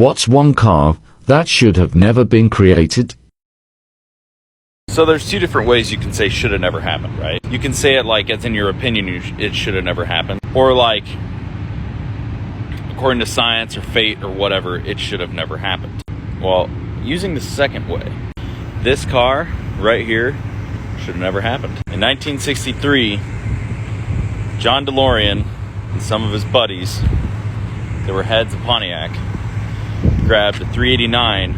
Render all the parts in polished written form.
What's one car that should have never been created? So there's two different ways you can say should have never happened, right? You can say it like, as in your opinion, it should have never happened. Or like, according to science or fate or whatever, it should have never happened. Well, using the second way, this car right here should have never happened. In 1963, John DeLorean and some of his buddies, they were heads of Pontiac, grabbed a 389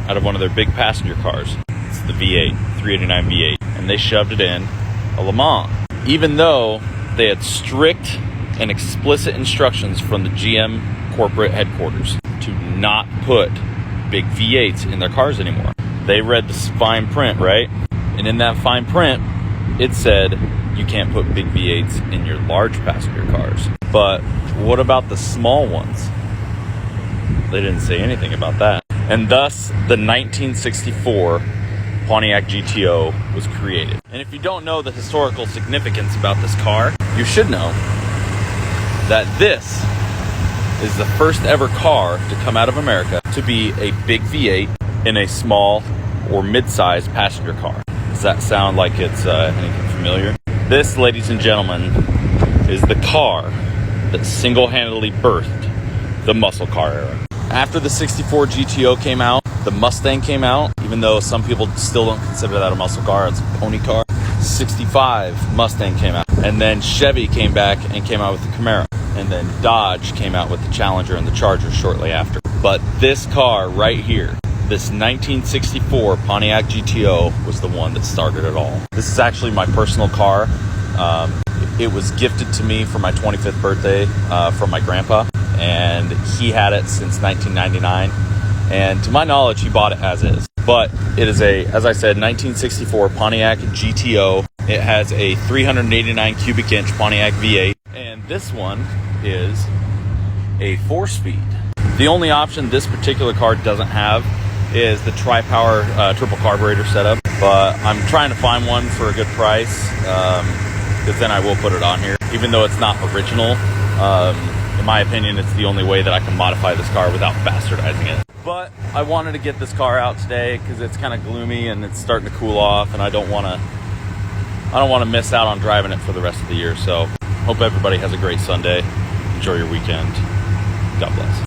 out of one of their big passenger cars. It's the V8, 389 V8, and they shoved it in a Le Mans. Even though they had strict and explicit instructions from the GM corporate headquarters to not put big V8s in their cars anymore. They read the fine print, right? And in that fine print, it said you can't put big V8s in your large passenger cars. But what about the small ones? They didn't say anything about that. And thus, the 1964 Pontiac GTO was created. And if you don't know the historical significance about this car, you should know that this is the first ever car to come out of America to be a big V8 in a small or mid-sized passenger car. Does that sound like it's anything familiar? This, ladies and gentlemen, is the car that single-handedly birthed the muscle car era. After the 64 GTO came out, the Mustang came out, even though some people still don't consider that a muscle car, it's a pony car. 65 Mustang came out, and then Chevy came back and came out with the Camaro, and then Dodge came out with the Challenger and the Charger shortly after. But this car right here, this 1964 Pontiac GTO, was the one that started it all. This is actually my personal car. It was gifted to me for my 25th birthday from my grandpa, and he had it since 1999. And to my knowledge, he bought it as is. But it is a, as I said, 1964 Pontiac GTO. It has a 389 cubic inch Pontiac V8. And this one is a 4-speed. The only option this particular car doesn't have is the tri-power triple carburetor setup. But I'm trying to find one for a good price, because then I will put it on here. Even though it's not original, in my opinion, it's the only way that I can modify this car without bastardizing it. But I wanted to get this car out today because it's kind of gloomy and it's starting to cool off, and I don't want to miss out on driving it for the rest of the year. So hope everybody has a great Sunday. Enjoy your weekend. God bless.